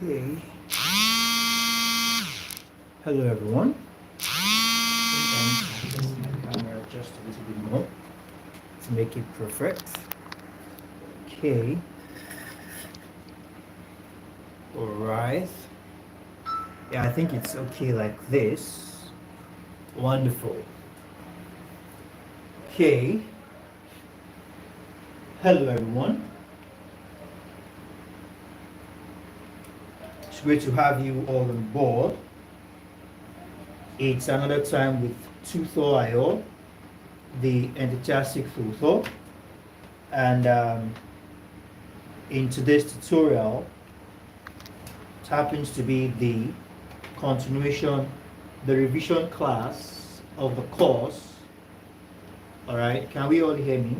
Okay. Hello everyone. I think my camera just a little bit more to make it perfect. Okay. Alright. Yeah, I think it's okay like this. Wonderful. Okay. Hello everyone. It's great to have you all on board. It's another time with Tutor.io, the enthusiastic tutor, and in today's tutorial, it happens to be the continuation, the revision class of the course. All right, can we all hear me?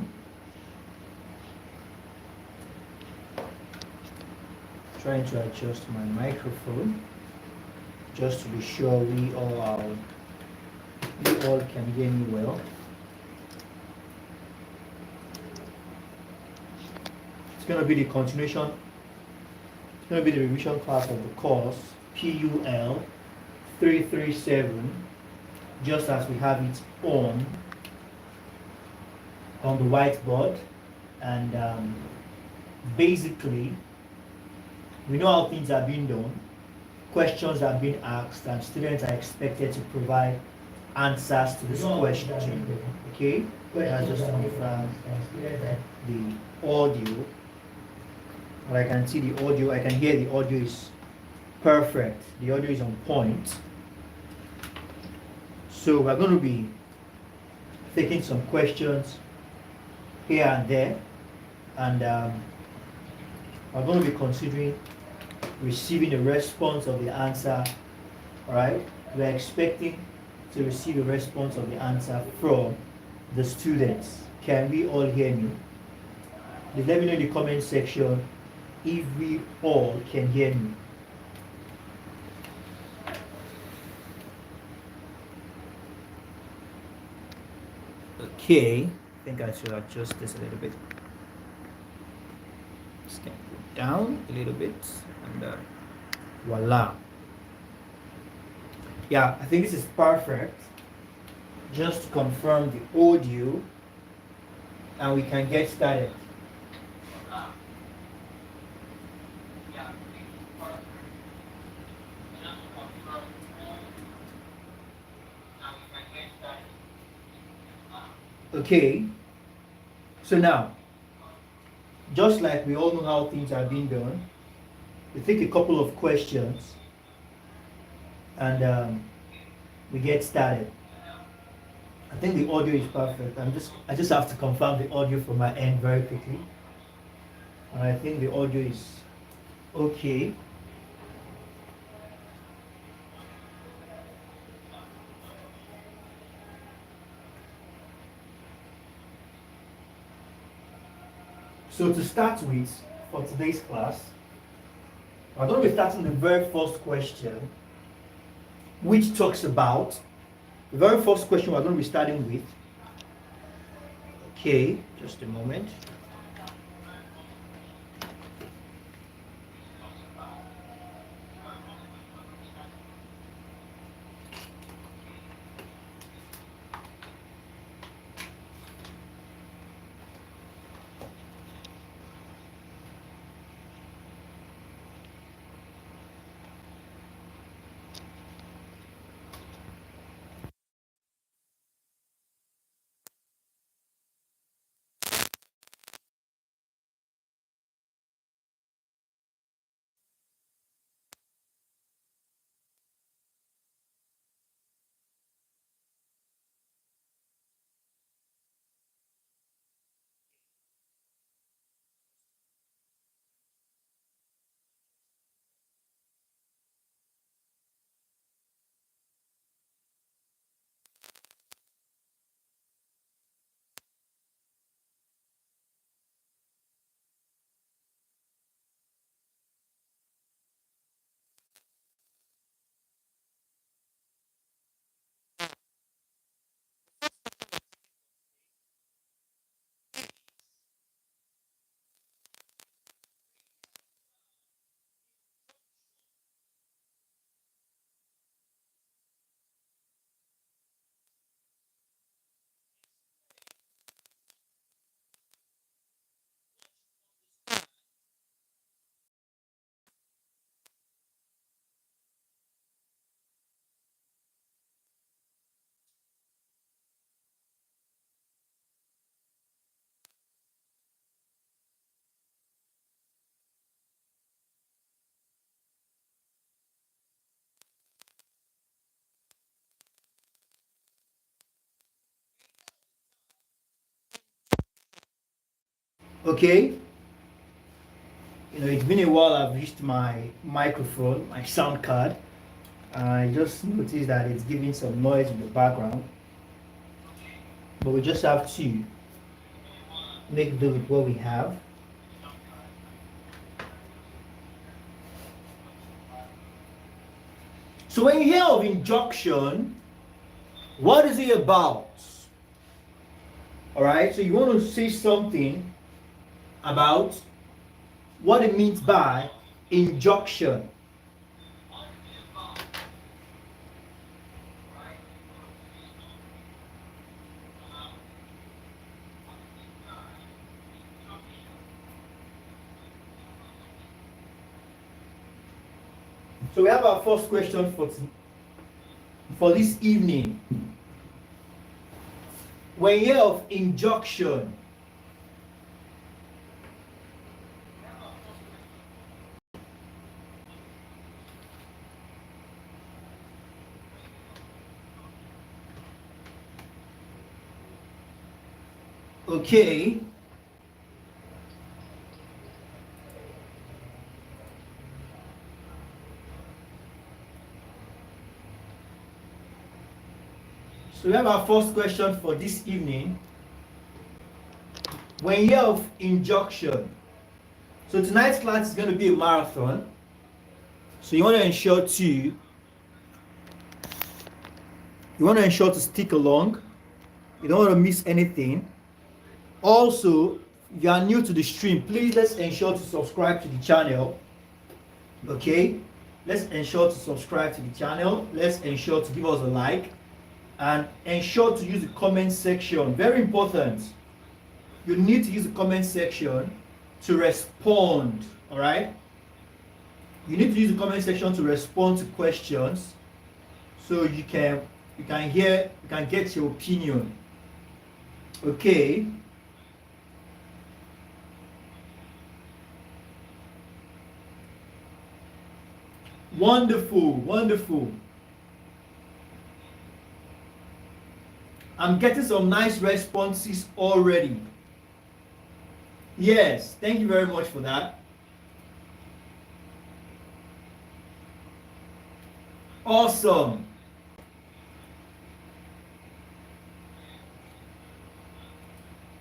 Trying to adjust my microphone just to be sure we all can hear me well. It's going to be the continuation. It's going to be the revision class of the course PUL337, just as we have it on the whiteboard. And basically, we know how things are being done. Questions are being asked, and students are expected to provide answers to this question. Okay, that's just to confirm the audio. And I can see the audio. I can hear the audio is perfect. The audio is on point. So we're going to be taking some questions here and there, and we're going to be considering receiving a response of the answer. All right, we're expecting to receive a response of the answer from the students. Can we all hear me? Let me know in the comment section if we all can hear me. Okay, I think I should adjust this a little bit. Just can go down a little bit, and voila. Yeah, I think this is perfect. Just to confirm the audio, and we can get started. Okay, so now, just like we all know how things are being done, we take a couple of questions and we get started. I think the audio is perfect. I just have to confirm the audio from my end very quickly. And I think the audio is okay. So to start with, for today's class, we're going to be starting the very first question, which talks about, the very first question we're going to be starting with. Okay, just a moment. Okay? You know, it's been a while I've used my microphone, my sound card. I just noticed that it's giving some noise in the background. But we just have to make do with what we have. So when you hear of injunction, what is it about? Alright, so you want to say something about what it means by injunction. So we have our first question for this evening. When you hear of injunction, okay, so we have our first question for this evening. When you hear of injunction, so tonight's class is going to be a marathon, so you want to ensure to stick along. You don't want to miss anything. Also, if you are new to the stream, please let's ensure to subscribe to the channel. Okay, let's ensure to subscribe to the channel. Let's ensure to give us a like and ensure to use the comment section. Very important. You need to use the comment section to respond. All right, you need to use the comment section to respond to questions, so you can get your opinion. Okay. Wonderful, wonderful. I'm getting some nice responses already. Yes, thank you very much for that. Awesome.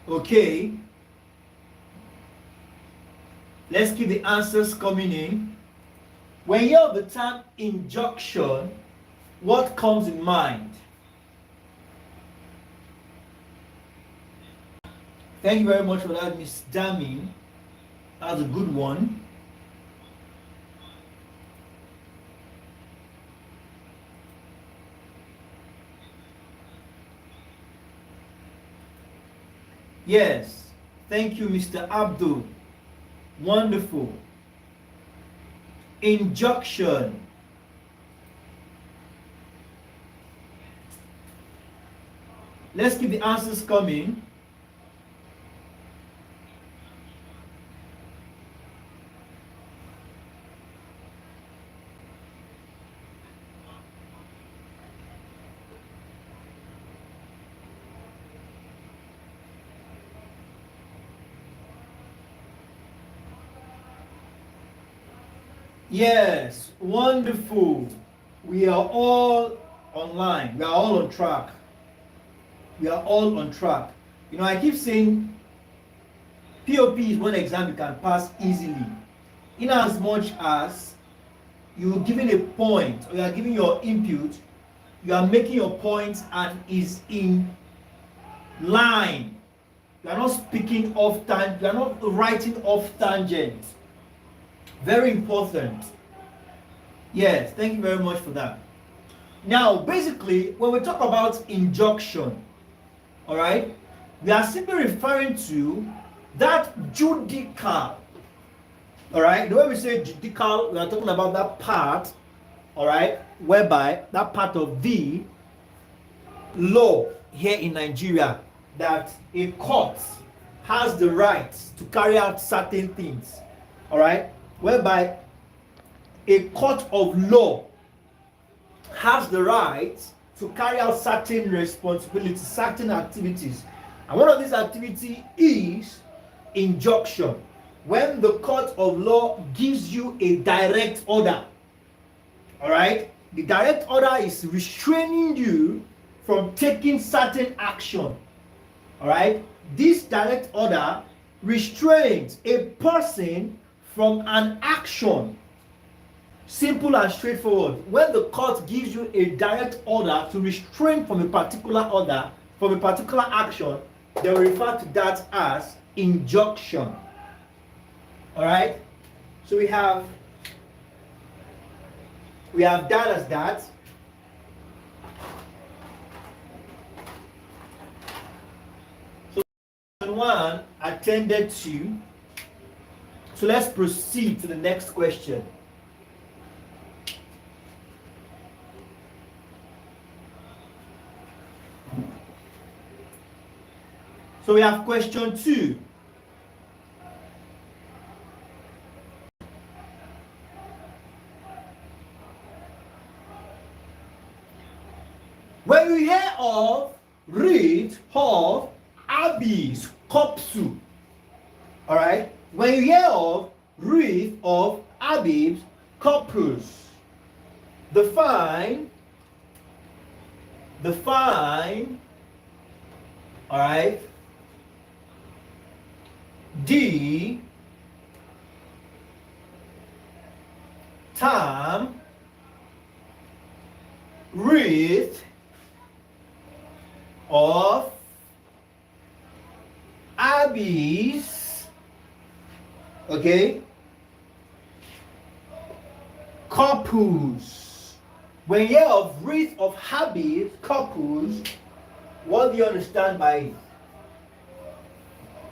Okay. Let's keep the answers coming in. When you hear the term injunction, what comes in mind? Thank you very much for that, Miss Dami. That's a good one. Yes, thank you, Mr. Abdul. Wonderful. Injunction. Let's keep the answers coming. Yes, wonderful. We are all online. We are all on track. We are all on track. You know, I keep saying POP is one exam you can pass easily. In as much as you're giving a point or you are giving your input, you are making your points and is in line. You are not speaking off tangent. You are not writing off tangent. Very important. Yes, thank you very much for that. Now, basically, when we talk about injunction, all right, we are simply referring to that judicial, all right. The way we say judicial, we are talking about that part, all right, whereby that part of the law here in Nigeria that a court has the right to carry out certain things, all right, whereby a court of law has the right to carry out certain responsibilities, certain activities. And one of these activities is injunction. When the court of law gives you a direct order, all right, the direct order is restraining you from taking certain action. All right, this direct order restrains a person from an action. Simple and straightforward. When the court gives you a direct order to restrain from a particular order, from a particular action, they will refer to that as injunction. All right, so we have that as that. So one attended to. So let's proceed to the next question. So we have question 2. When you hear of, read of habeas corpus, all right? When you hear of, read of habeas corpus, define, all right, the term writ of habeas, okay, corpus. When you hear of writ of habeas corpus, what do you understand by it?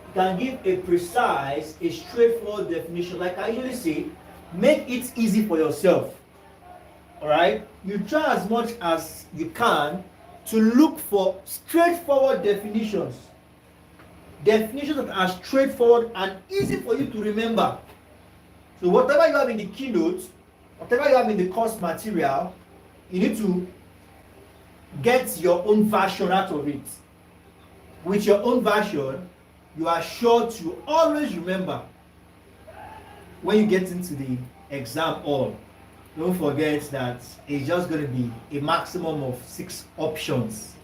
You can give a precise, a straightforward definition. Like I usually say, make it easy for yourself. All right? You try as much as you can to look for straightforward definitions. Definitions that are straightforward and easy for you to remember. So whatever you have in the keynote, whatever you have in the course material, you need to get your own version out of it. With your own version, you are sure to always remember when you get into the exam hall. Don't forget that it's just going to be a maximum of 6 options.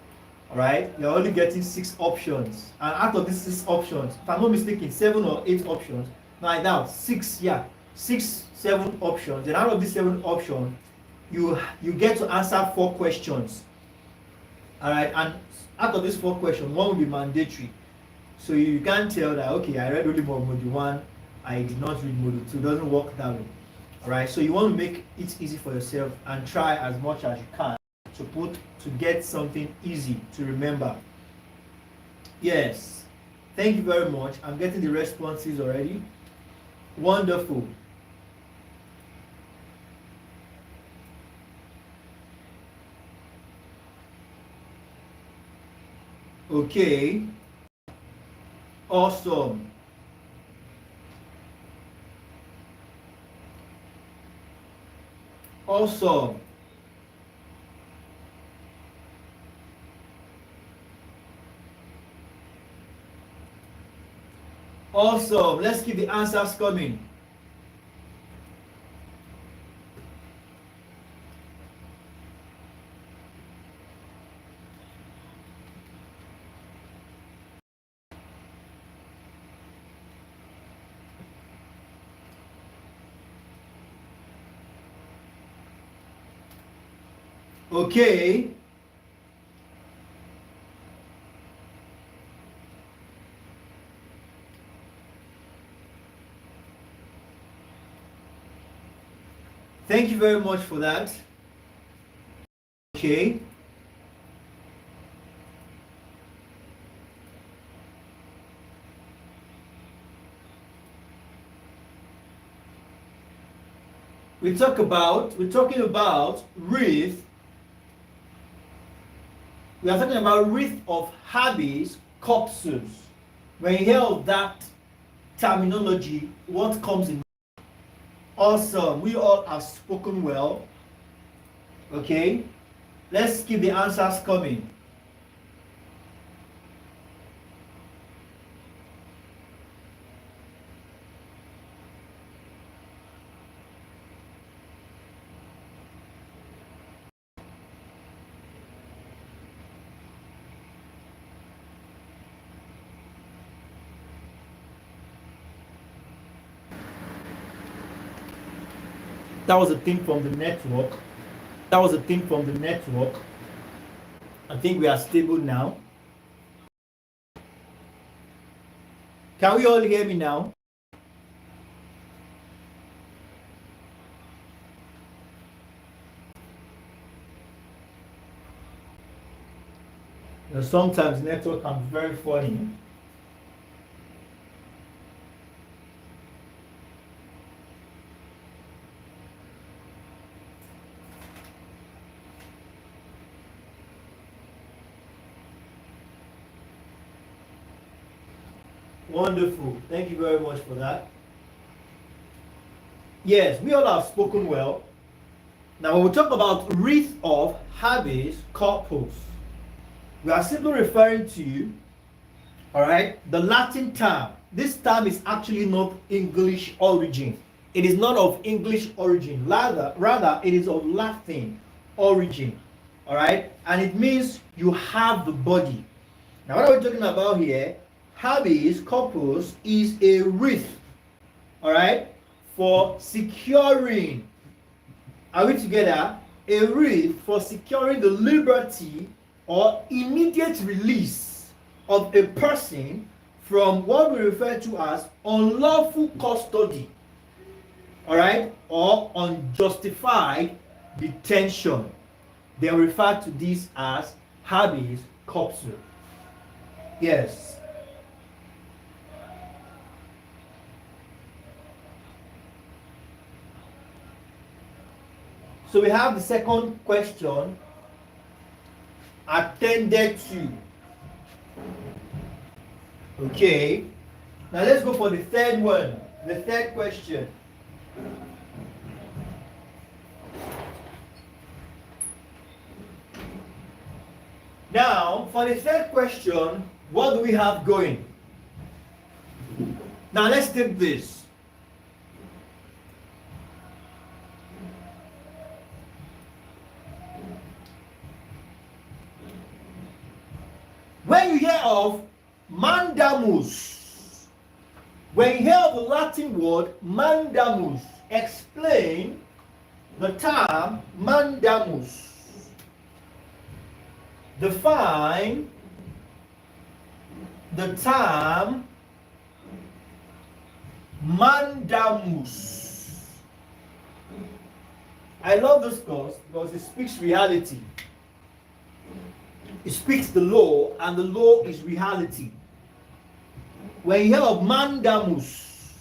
All right, you're only getting 6 options, and out of these 6 options, if I'm not mistaken, 7 or 8 options. Now 6, 7 options. And out of these 7 options, you get to answer 4 questions. All right, and out of these 4 questions, 1 will be mandatory. So you can't tell that, okay, I read only module 1, I did not read module 2. It doesn't work that way. All right, so you want to make it easy for yourself and try as much as you can to get something easy to remember. Yes, thank you very much. I'm getting the responses already. Wonderful. Okay, awesome. Awesome. Awesome. Let's keep the answers coming. Okay. Thank you very much for that. Okay. We're talking about wreath. We are talking about wreath of habeas corpus. When you hear of that terminology, what comes in? Awesome. We all have spoken well. Okay. Let's keep the answers coming. That was a thing from the network. That was a thing from the network. I think we are stable now. Can we all hear me now? You know, sometimes network can be very funny. Wonderful. Thank you very much for that. Yes, we all have spoken well. Now, when we talk about wreath of habeas corpus, we are simply referring to, all right, the Latin term. This term is actually not English origin. It is not of English origin. Rather, it is of Latin origin. All right, and it means you have the body. Now, what are we talking about here? Habeas corpus is a wreath, all right, for securing. Are we together? A wreath for securing the liberty or immediate release of a person from what we refer to as unlawful custody, all right, or unjustified detention. They refer to this as habeas corpus. Yes. So we have the second question attended to. Okay. Now let's go for the third one. The third question. Now, for the third question, what do we have going? Now let's take this. When you hear of mandamus, when you hear of the Latin word mandamus, explain the term mandamus. Define the term mandamus. I love this course because it speaks reality. It speaks the law, and the law is reality. When you hear of mandamus,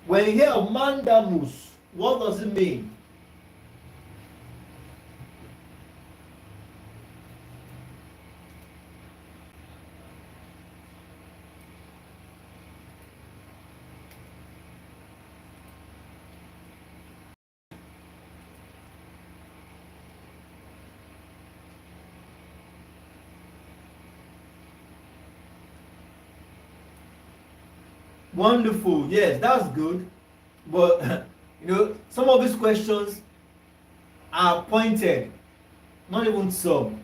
when you hear of mandamus, what does it mean? Wonderful. Yes, that's good. But some of these questions are pointed, not even some.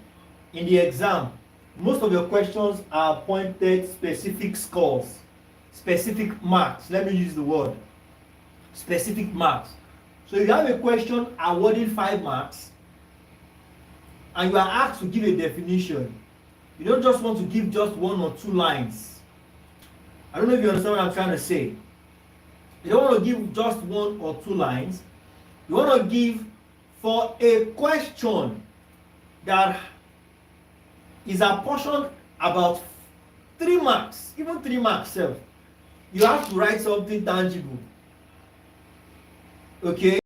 In the exam, most of your questions are pointed specific scores, specific marks. Let me use the word specific marks. So if you have a question awarding 5 marks and you are asked to give a definition, you don't just want to give just 1 or 2 lines. I don't know if you understand what I'm trying to say. You don't want to give just 1 or 2 lines. You want to give for a question that is apportioned about 3 marks, even 3 marks self. You have to write something tangible. Okay?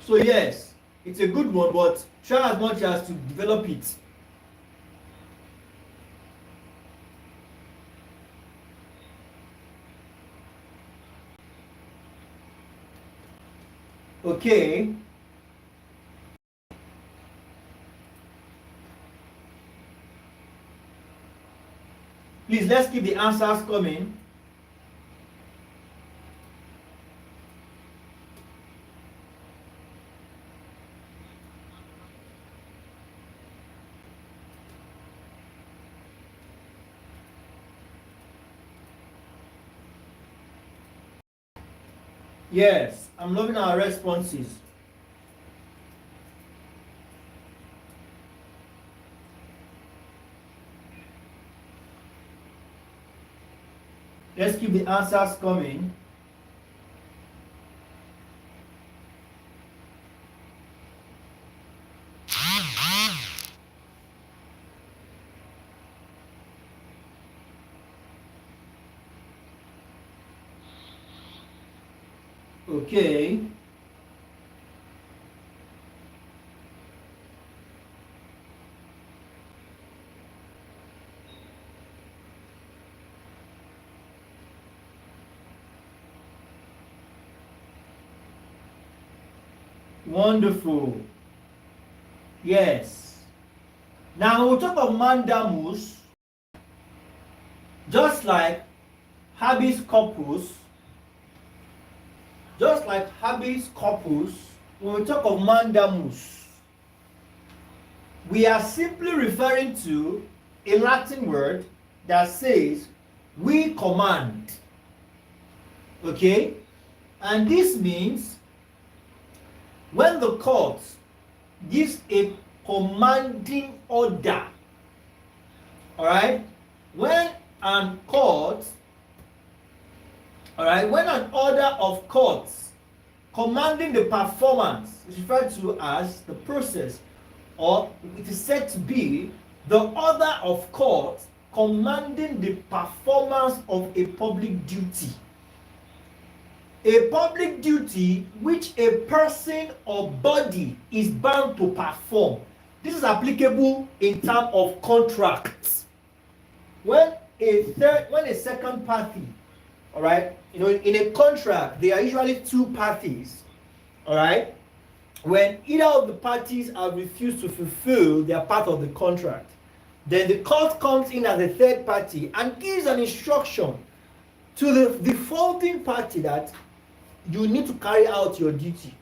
So yes, it's a good one, but try as much as to develop it. Okay. Please, let's keep the answers coming. Yes, I'm loving our responses. Let's keep the answers coming. Okay. Wonderful. Yes. Now we'll talk of mandamus, just like habeas corpus, when we talk of mandamus, we are simply referring to a Latin word that says we command. Okay? And this means when the court gives a commanding order, all right, when an order of courts commanding the performance is referred to as the process, or it is said to be the order of court commanding the performance of a public duty. A public duty which a person or body is bound to perform. This is applicable in terms of contracts. When a second party, all right, in a contract, there are usually two parties, all right. When either of the parties have refused to fulfill their part of the contract, then the court comes in as a third party and gives an instruction to the defaulting party that you need to carry out your duty.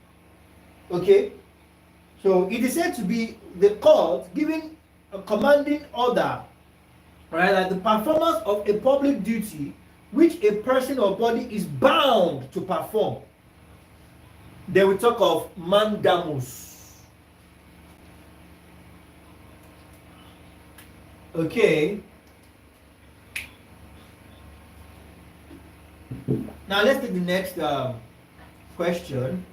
Okay? So it is said to be the court giving a commanding order, right, that the performance of a public duty which a person or body is bound to perform. Then we talk of mandamus. Okay. Now let's take the next question.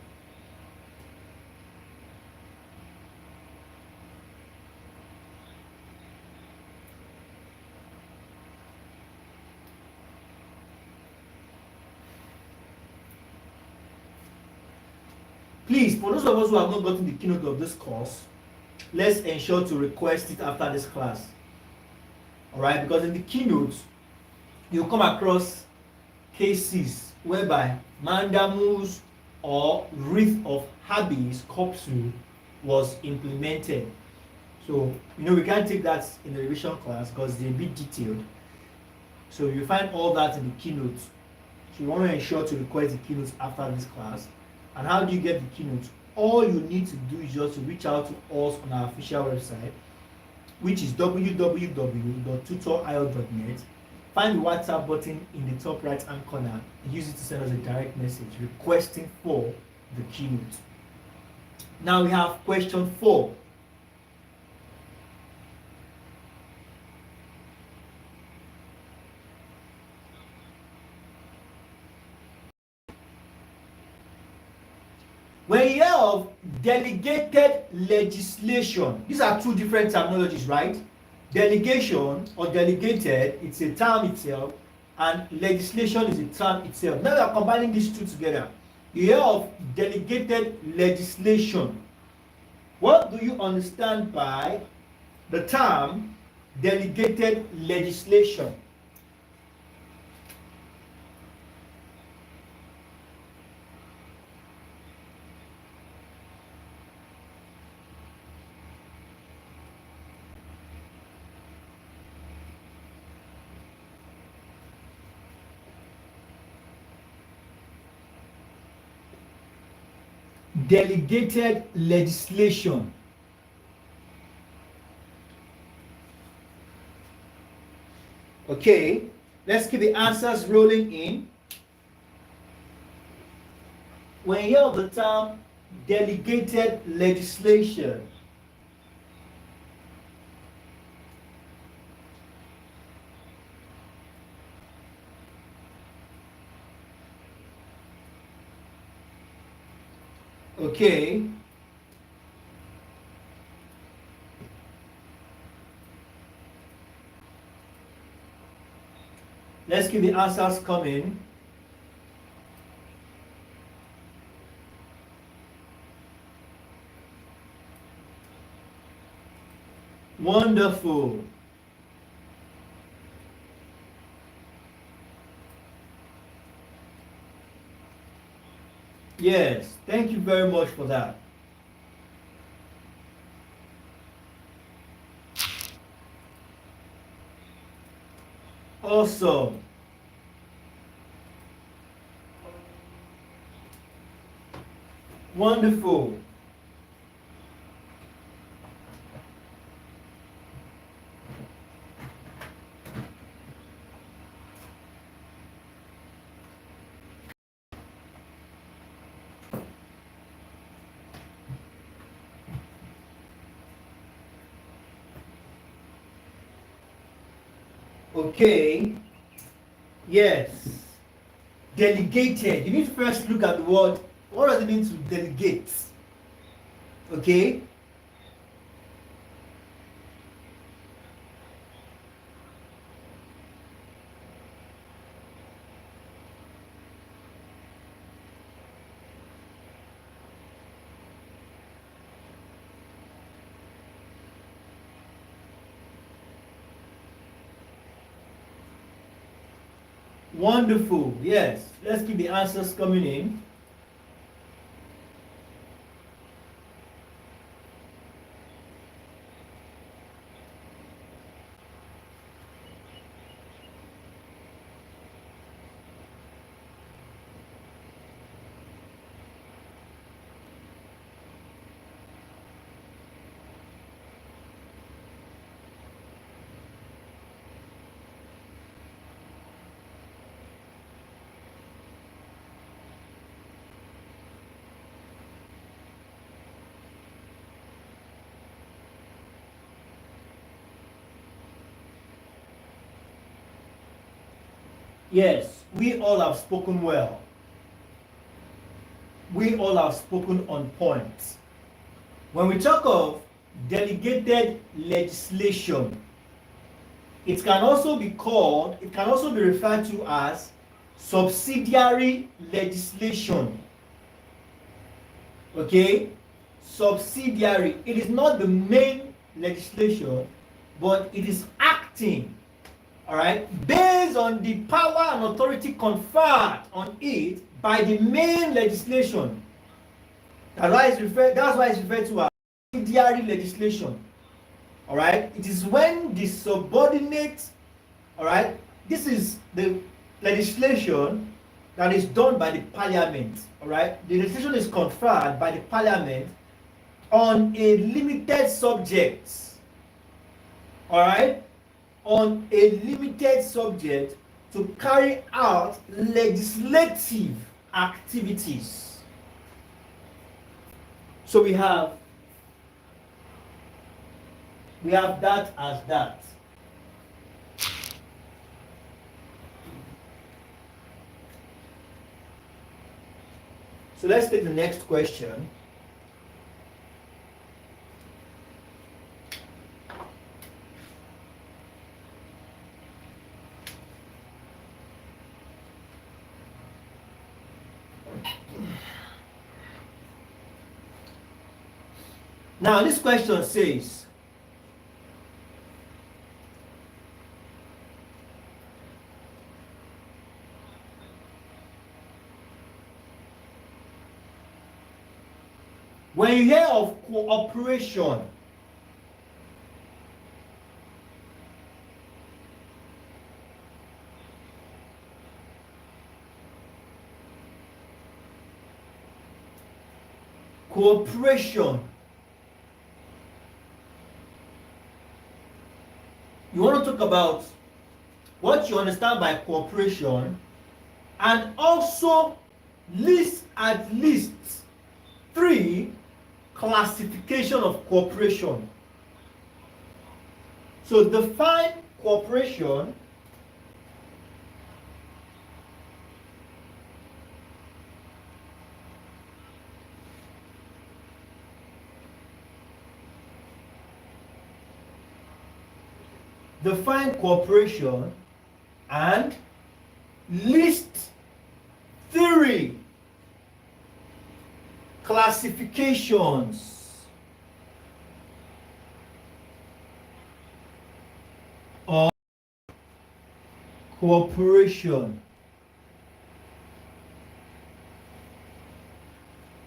Please, for those of us who have not gotten the keynote of this course, let's ensure to request it after this class. Alright, because in the keynote, you'll come across cases whereby mandamus or writ of habeas corpus was implemented. So, we can't take that in the revision class because they're a bit detailed. So you find all that in the keynote. So you want to ensure to request the keynotes after this class. And how do you get the keynote? All you need to do is just to reach out to us on our official website, which is www.tutorio.net. Find the WhatsApp button in the top right hand corner and use it to send us a direct message requesting for the keynote. Now we have question 4. When you hear of delegated legislation, these are two different terminologies, right? Delegation or delegated, it's a term itself, and legislation is a term itself. Now we are combining these two together. You hear of delegated legislation. What do you understand by the term delegated legislation? delegated legislation. Okay, let's keep the answers rolling in. When you hear of the term delegated legislation, okay, let's keep the answers coming. Wonderful. Yes, thank you very much for that. Awesome. Wonderful. Okay. Yes. Delegated. You need to first look at the word. What does it mean to delegate? Okay. Wonderful. Yes. Let's keep the answers coming in. Yes, we all have spoken well. We all have spoken on point. When we talk of delegated legislation, it can also be referred to as subsidiary legislation. Okay? Subsidiary. It is not the main legislation, but it is acting, all right, based on the power and authority conferred on it by the main legislation. That's why it's referred to as subsidiary legislation. All right, it is when the subordinate, all right, this is the legislation that is done by the parliament. All right, the legislation is conferred by the parliament on a limited subject. All right, on a limited subject to carry out legislative activities. So we have that as that. So let's take the next question. Now this question says, when you hear of cooperation, Cooperation. You want to talk about what you understand by cooperation and also list at least 3 classification of cooperation. So define cooperation, and list 3 classifications of cooperation.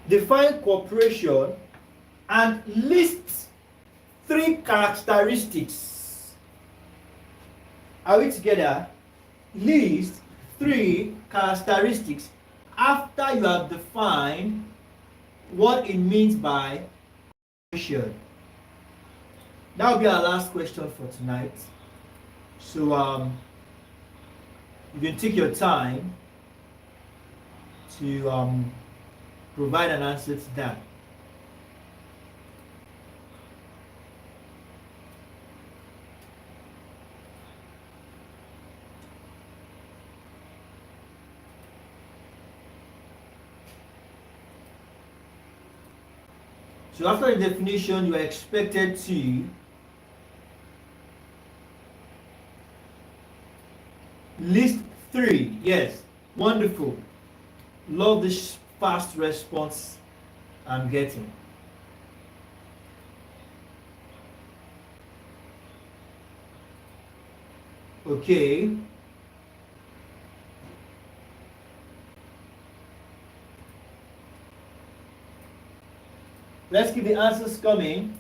Define cooperation and list 3 characteristics. Are we together? List 3 characteristics after you have defined what it means by cooperation. That will be our last question for tonight. So you can take your time to provide an answer to that. So after the definition, you are expected to list 3. Yes, wonderful. Love this fast response I'm getting. Okay. Let's keep the answers coming.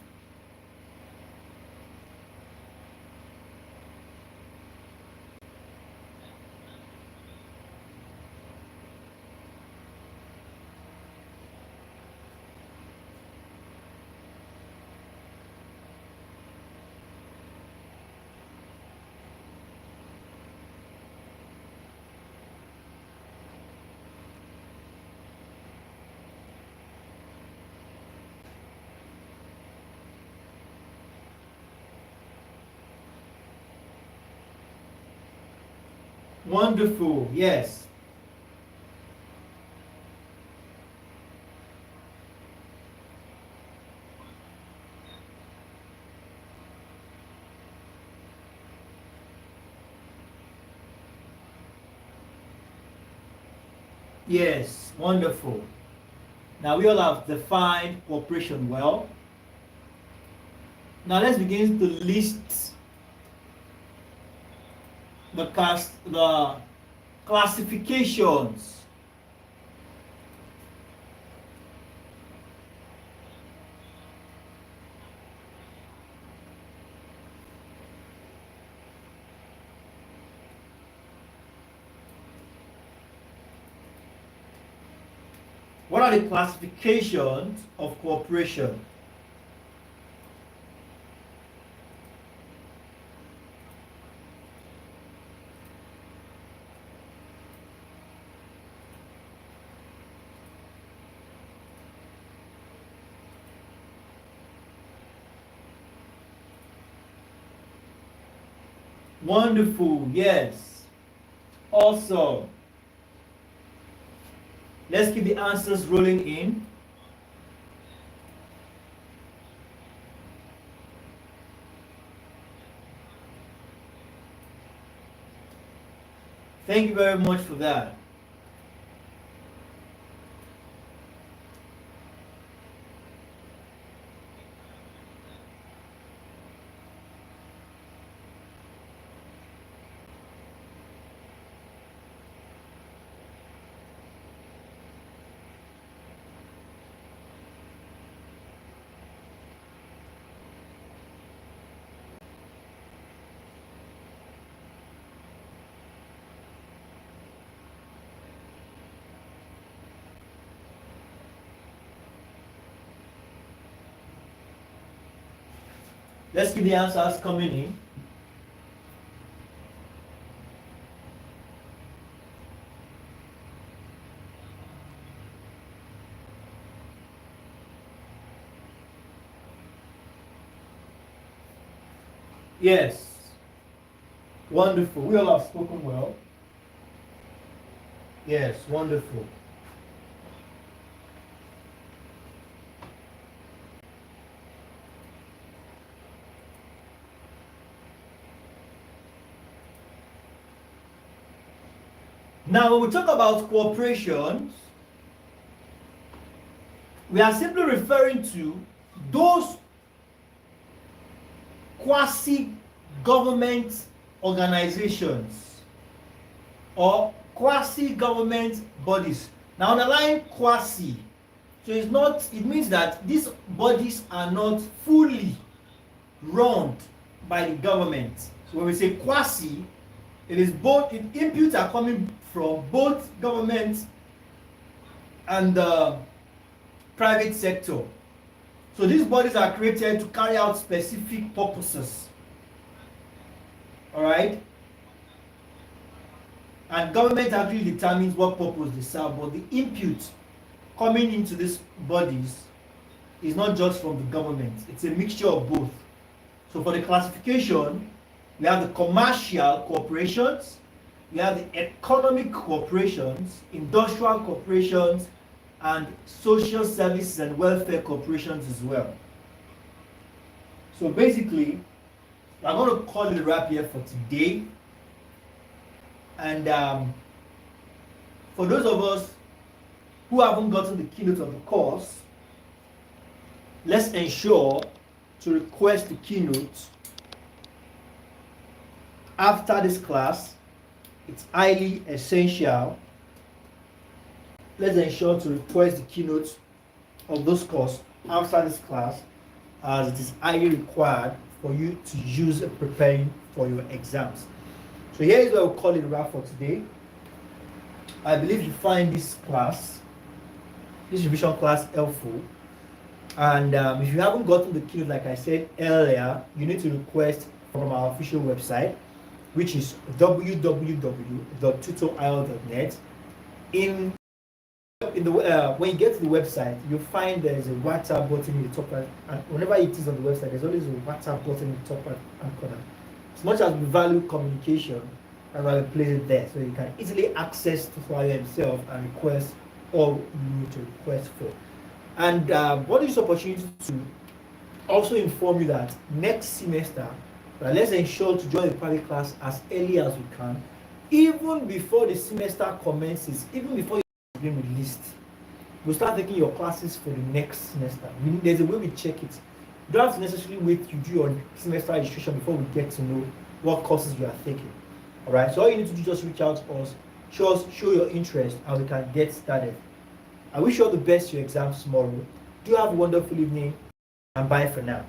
Wonderful, yes. Yes, wonderful. Now we all have defined cooperation well. Now let's begin to list the classifications. What are the classifications of cooperation? Wonderful, yes. Awesome. Let's keep the answers rolling in. Thank you very much for that. Let's keep the answers coming in. Yes. Wonderful. We all have spoken well. Yes, wonderful. Now, when we talk about corporations, we are simply referring to those quasi-government organizations or quasi-government bodies. Now, underline quasi. So it's not, it means that these bodies are not fully run by the government. So when we say quasi, it is both, inputs are coming from both government and the private sector. So these bodies are created to carry out specific purposes. Alright? And government actually determines what purpose they serve, but the input coming into these bodies is not just from the government, it's a mixture of both. So for the classification, we have the commercial corporations, we have the economic corporations, industrial corporations, and social services and welfare corporations as well. So basically, I'm going to call it a wrap here for today. And for those of us who haven't gotten the keynote of the course, let's ensure to request the keynote after this class. It's highly essential. Let's ensure to request the keynote of those course after this class, as it is highly required for you to use it preparing for your exams. So here is what we'll call it a wrap for today. I believe you find this class, this revision class, helpful. And if you haven't gotten the keynote, like I said earlier, you need to request from our official website, which is www.tutorio.net. When you get to the website, you'll find there is a WhatsApp button in the top right, and whenever it is on the website, there's always a WhatsApp button in the top right hand corner. As much as we value communication, I'd rather place it there so you can easily access to flyer himself and request all you need to request for. And what is this opportunity to also inform you that next semester, let's ensure to join the private class as early as we can, even before the semester commences, even before you've been released. We'll start taking your classes for the next semester. There's a way we check it. You don't have to necessarily wait to do your semester registration before we get to know what courses you are taking. Alright, so all you need to do is just reach out to us, show your interest, and we can get started. I wish you all the best for your exams tomorrow. Do have a wonderful evening, and bye for now.